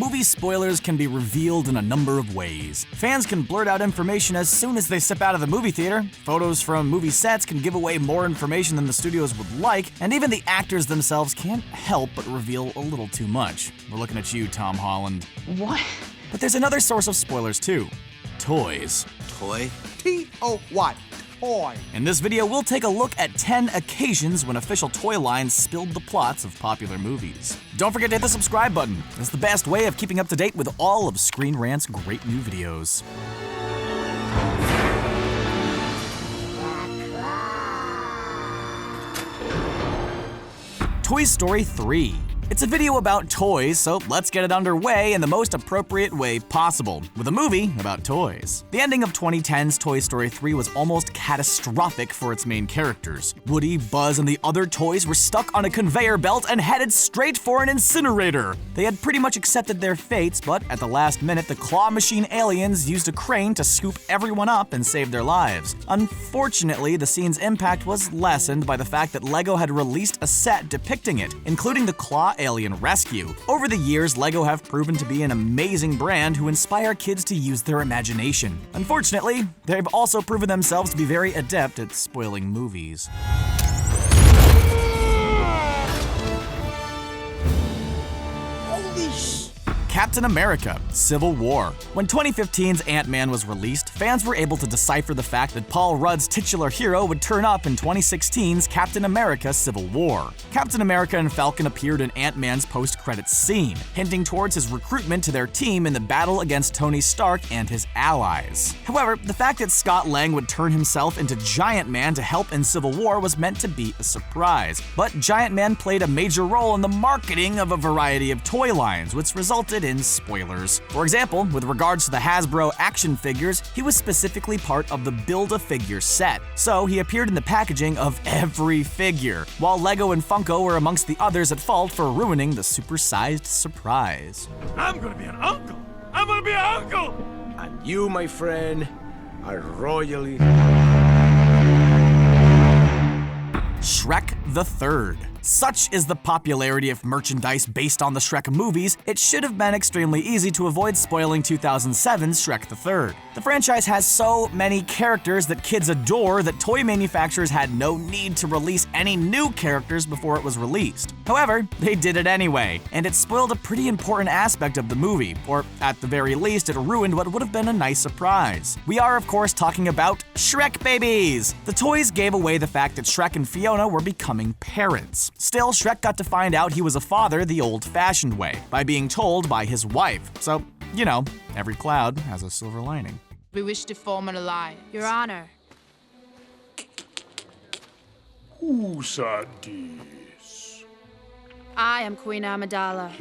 movie spoilers can be revealed in a number of ways. Fans can blurt out information as soon as they step out of the movie theater, photos from movie sets can give away more information than the studios would like, and even the actors themselves can't help but reveal a little too much. We're looking at you, Tom Holland. What? But there's another source of spoilers too. Toys. Toy? T-O-Y. Toy. In this video, we'll take a look at 10 occasions when official toy lines spilled the plots of popular movies. Don't forget to hit the subscribe button. It's the best way of keeping up to date with all of Screen Rant's great new videos. Toy Story 3. It's a video about toys, so let's get it underway in the most appropriate way possible, with a movie about toys. The ending of 2010's Toy Story 3 was almost catastrophic for its main characters. Woody, Buzz, and the other toys were stuck on a conveyor belt and headed straight for an incinerator. They had pretty much accepted their fates, but at the last minute, the claw machine aliens used a crane to scoop everyone up and save their lives. Unfortunately, the scene's impact was lessened by the fact that LEGO had released a set depicting it, including the claw alien rescue. Over the years, LEGO have proven to be an amazing brand who inspire kids to use their imagination. Unfortunately, they've also proven themselves to be very adept at spoiling movies. Captain America: Civil War. When 2015's Ant-Man was released, fans were able to decipher the fact that Paul Rudd's titular hero would turn up in 2016's Captain America: Civil War. Captain America and Falcon appeared in Ant-Man's post-credits scene, hinting towards his recruitment to their team in the battle against Tony Stark and his allies. However, the fact that Scott Lang would turn himself into Giant Man to help in Civil War was meant to be a surprise, but Giant Man played a major role in the marketing of a variety of toy lines, which resulted in spoilers. For example, with regards to the Hasbro action figures, he was specifically part of the Build-A-Figure set, so he appeared in the packaging of every figure, while LEGO and Funko were amongst the others at fault for ruining the supersized surprise. I'm gonna be an uncle! I'm gonna be an uncle! And you, my friend, are royally... Shrek the Third. Such is the popularity of merchandise based on the Shrek movies, it should have been extremely easy to avoid spoiling 2007's Shrek the Third. The franchise has so many characters that kids adore that toy manufacturers had no need to release any new characters before it was released. However, they did it anyway, and it spoiled a pretty important aspect of the movie, or at the very least, it ruined what would have been a nice surprise. We are, of course, talking about Shrek-babies! The toys gave away the fact that Shrek and Fiona were becoming parents. Still, Shrek got to find out he was a father the old-fashioned way, by being told by his wife. So, you know, every cloud has a silver lining. We wish to form an alliance. Your Honor. Who said this? I am Queen Amidala.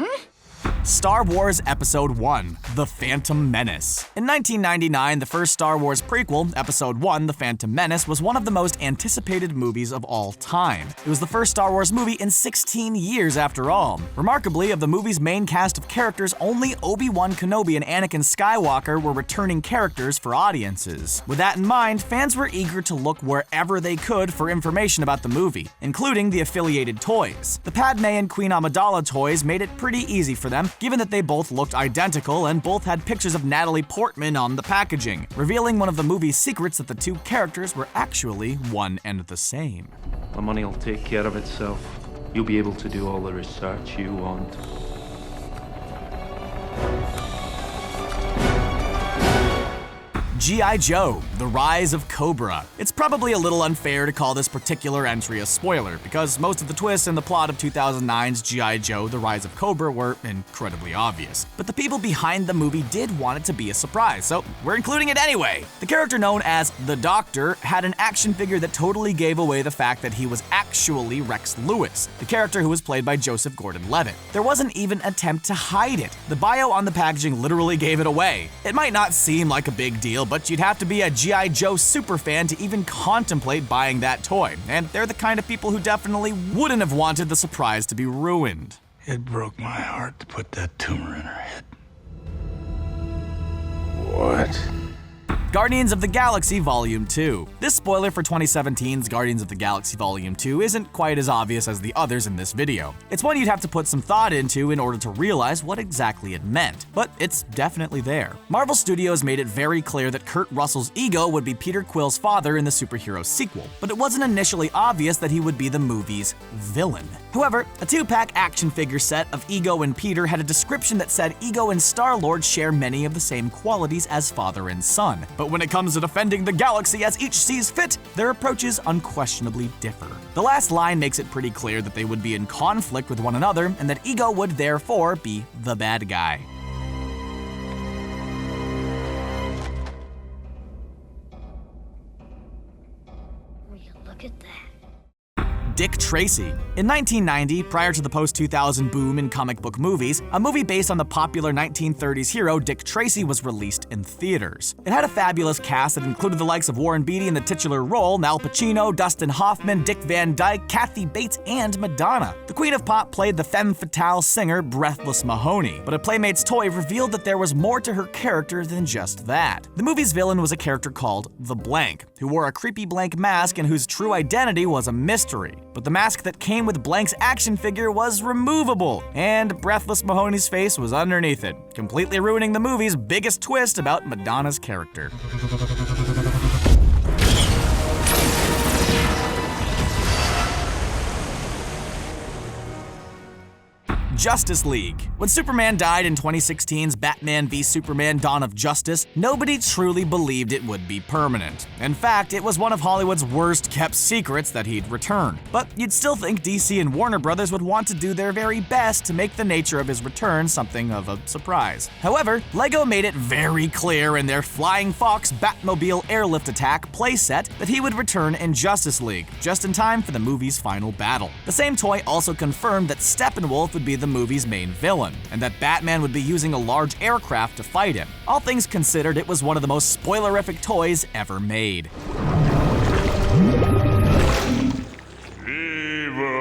Star Wars Episode 1: The Phantom Menace. In 1999, the first Star Wars prequel, Episode 1: The Phantom Menace, was one of the most anticipated movies of all time. It was the first Star Wars movie in 16 years after all. Remarkably, of the movie's main cast of characters, only Obi-Wan Kenobi and Anakin Skywalker were returning characters for audiences. With that in mind, fans were eager to look wherever they could for information about the movie, including the affiliated toys. The Padmé and Queen Amidala toys made it pretty easy for them, given that they both looked identical and both had pictures of Natalie Portman on the packaging, revealing one of the movie's secrets that the two characters were actually one and the same. The money will take care of itself. You'll be able to do all the research you want. G.I. Joe: The Rise of Cobra. It's probably a little unfair to call this particular entry a spoiler, because most of the twists in the plot of 2009's G.I. Joe: The Rise of Cobra were incredibly obvious. But the people behind the movie did want it to be a surprise, so we're including it anyway. The character known as the Doctor had an action figure that totally gave away the fact that he was actually Rex Lewis, the character who was played by Joseph Gordon-Levitt. There wasn't even an attempt to hide it. The bio on the packaging literally gave it away. It might not seem like a big deal, but you'd have to be a G.I. Joe superfan to even contemplate buying that toy, and they're the kind of people who definitely wouldn't have wanted the surprise to be ruined. It broke my heart to put that tumor in her head. What? Guardians of the Galaxy Volume 2. This spoiler for 2017's Guardians of the Galaxy Volume 2 isn't quite as obvious as the others in this video. It's one you'd have to put some thought into in order to realize what exactly it meant, but it's definitely there. Marvel Studios made it very clear that Kurt Russell's Ego would be Peter Quill's father in the superhero sequel, but it wasn't initially obvious that he would be the movie's villain. However, a 2-pack action figure set of Ego and Peter had a description that said Ego and Star-Lord share many of the same qualities as father and son. But when it comes to defending the galaxy as each sees fit, their approaches unquestionably differ. The last line makes it pretty clear that they would be in conflict with one another and that Ego would therefore be the bad guy. Will you look at that? Dick Tracy. In 1990, prior to the post-2000 boom in comic book movies, a movie based on the popular 1930s hero Dick Tracy was released in theaters. It had a fabulous cast that included the likes of Warren Beatty in the titular role, Al Pacino, Dustin Hoffman, Dick Van Dyke, Kathy Bates, and Madonna. The Queen of Pop played the femme fatale singer Breathless Mahoney, but a Playmates toy revealed that there was more to her character than just that. The movie's villain was a character called the Blank, who wore a creepy blank mask and whose true identity was a mystery. But the mask that came with Blank's action figure was removable, and Breathless Mahoney's face was underneath it, completely ruining the movie's biggest twist about Madonna's character. Justice League. When Superman died in 2016's Batman v Superman: Dawn of Justice, nobody truly believed it would be permanent. In fact, it was one of Hollywood's worst-kept secrets that he'd return. But you'd still think DC and Warner Brothers would want to do their very best to make the nature of his return something of a surprise. However, LEGO made it very clear in their Flying Fox Batmobile Airlift Attack playset that he would return in Justice League, just in time for the movie's final battle. The same toy also confirmed that Steppenwolf would be the movie's main villain, and that Batman would be using a large aircraft to fight him. All things considered, it was one of the most spoilerific toys ever made. Evil!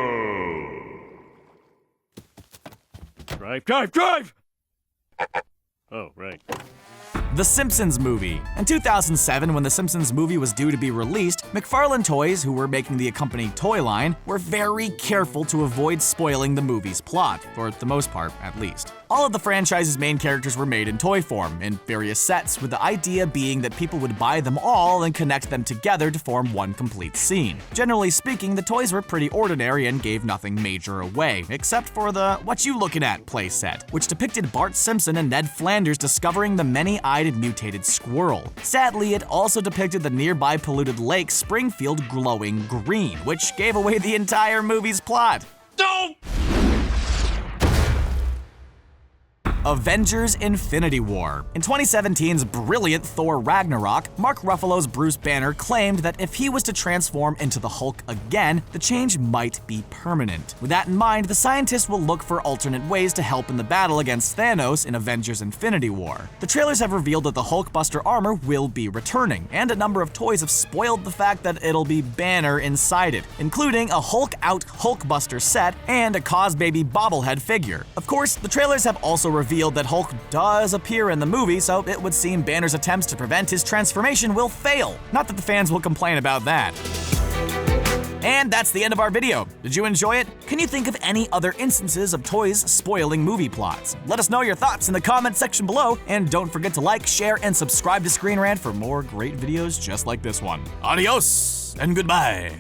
Drive! Oh, right. The Simpsons Movie. In 2007, when The Simpsons Movie was due to be released, McFarlane Toys, who were making the accompanying toy line, were very careful to avoid spoiling the movie's plot, for the most part, at least. All of the franchise's main characters were made in toy form, in various sets, with the idea being that people would buy them all and connect them together to form one complete scene. Generally speaking, the toys were pretty ordinary and gave nothing major away, except for the "What You Lookin' At" playset, which depicted Bart Simpson and Ned Flanders discovering the many-eyed mutated squirrel. Sadly, it also depicted the nearby polluted lake Springfield glowing green, which gave away the entire movie's plot. Don't! Avengers Infinity War. In 2017's brilliant Thor Ragnarok, Mark Ruffalo's Bruce Banner claimed that if he was to transform into the Hulk again, the change might be permanent. With that in mind, the scientists will look for alternate ways to help in the battle against Thanos in Avengers Infinity War. The trailers have revealed that the Hulkbuster armor will be returning, and a number of toys have spoiled the fact that it'll be Banner inside it, including a Hulk-out Hulkbuster set and a Cosbaby bobblehead figure. Of course, the trailers have also revealed that Hulk does appear in the movie, so it would seem Banner's attempts to prevent his transformation will fail. Not that the fans will complain about that. And that's the end of our video. Did you enjoy it? Can you think of any other instances of toys spoiling movie plots? Let us know your thoughts in the comment section below, and don't forget to like, share, and subscribe to Screen Rant for more great videos just like this one. Adios and goodbye.